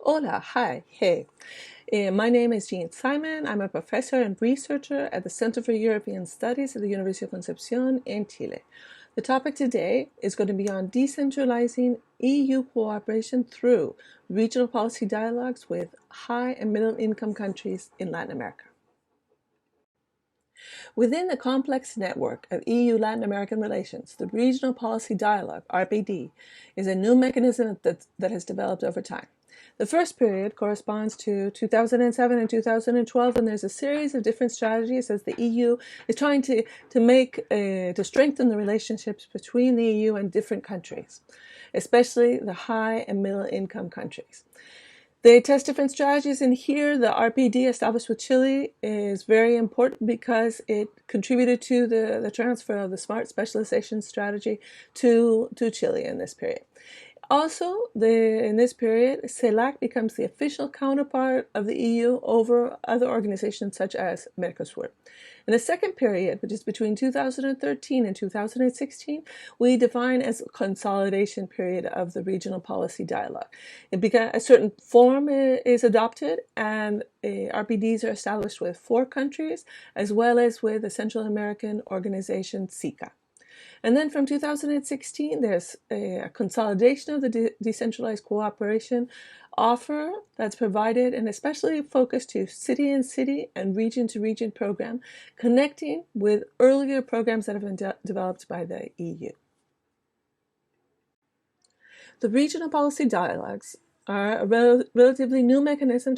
Hola, hi, hey. My name is Jeanne Simon. I'm a professor and researcher at the Center for European Studies at the Universidad of Concepción in Chile. The topic today is going to be on decentralizing EU cooperation through regional policy dialogues with high and middle income countries in Latin America. Within the complex network of EU-Latin American relations, the Regional Policy Dialogue, RPD, is a new mechanism that has developed over time. The first period corresponds to 2007 and 2012, and there's a series of different strategies as the EU is trying to strengthen the relationships between the EU and different countries, especially the high and middle income countries. They test different strategies, and here the RPD established with Chile is very important because it contributed to the transfer of the Smart Specialization Strategy to Chile in this period. Also, in this period, CELAC becomes the official counterpart of the EU over other organizations such as Mercosur. In the second period, which is between 2013 and 2016, we define as a consolidation period of the regional policy dialogue. A certain form is adopted, and RPDs are established with 4 countries, as well as with the Central American organization SICA. And then from 2016, there's a consolidation of the decentralized cooperation offer that's provided and especially focused to city and region-to-region program, connecting with earlier programs that have been developed by the EU. The regional policy dialogues are a relatively new mechanism.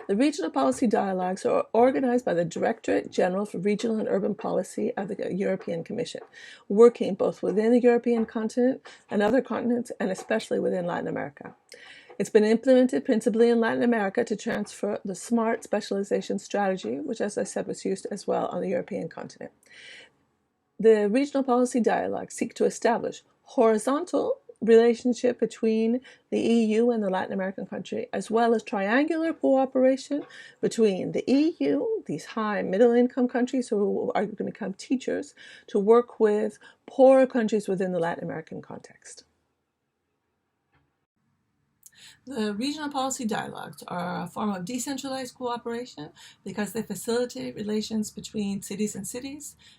The regional policy dialogues are organized by the Directorate General for Regional and Urban Policy of the European Commission, working both within the European continent and other continents, and especially within Latin America. It's been implemented principally in Latin America to transfer the Smart Specialization Strategy, which, as I said, was used as well on the European continent. The regional policy dialogues seek to establish horizontal relationship between the EU and the Latin American country, as well as triangular cooperation between the EU, these high middle income countries who are going to become teachers, to work with poorer countries within the Latin American context. The regional policy dialogues are a form of decentralized cooperation because they facilitate relations between cities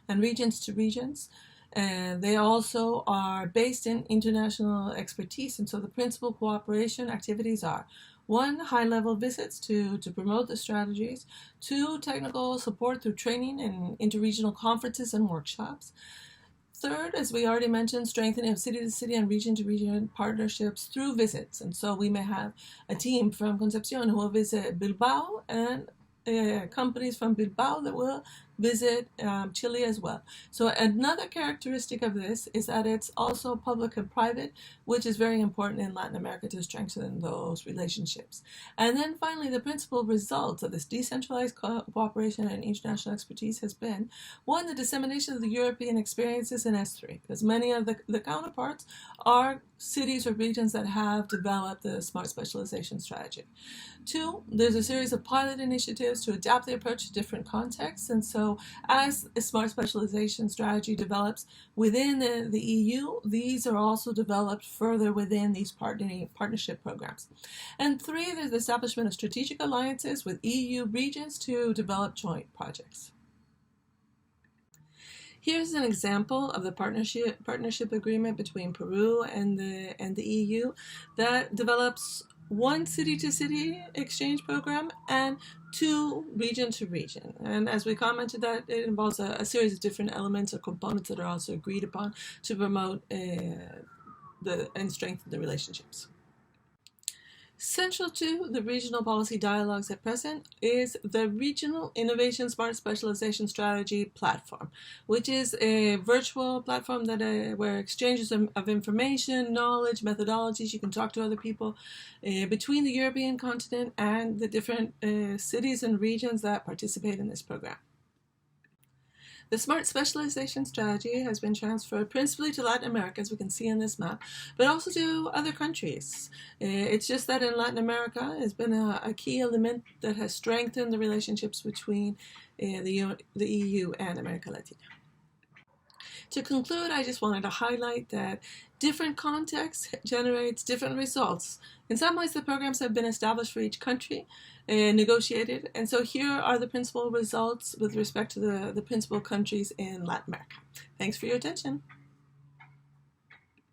and regions to regions. And they also are based in international expertise, and so the principal cooperation activities are: 1, high-level visits to promote the strategies; 2, technical support through training and interregional conferences and workshops; 3rd, as we already mentioned, strengthening of city-to-city and region-to-region partnerships through visits. And so we may have a team from Concepción who will visit Bilbao, and companies from Bilbao that will visit Chile as well. So another characteristic of this is that it's also public and private, which is very important in Latin America to strengthen those relationships. And then finally, the principal results of this decentralized cooperation and international expertise has been: 1, the dissemination of the European experiences in S3, because many of the counterparts are cities or regions that have developed the Smart Specialization Strategy. 2, there's a series of pilot initiatives to adapt the approach to different contexts, and so as a Smart Specialization Strategy develops within the EU, these are also developed further within these partnership programs. And 3, there's the establishment of strategic alliances with EU regions to develop joint projects. Here's an example of the partnership agreement between Peru and the EU that develops 1 city-to-city exchange program and 2 region-to-region. And as we commented, that it involves a series of different elements or components that are also agreed upon to promote and strengthen the relationships. Central to the regional policy dialogues at present is the Regional Innovation Smart Specialization Strategy platform, which is a virtual platform that where exchanges of information, knowledge, methodologies, you can talk to other people between the European continent and the different cities and regions that participate in this program. The Smart Specialization Strategy has been transferred principally to Latin America, as we can see on this map, but also to other countries. It's just that in Latin America has been a key element that has strengthened the relationships between the EU and America Latina. To conclude, I just wanted to highlight that different context generates different results. In some ways, the programs have been established for each country and negotiated, and so here are the principal results with respect to the principal countries in Latin America. Thanks for your attention.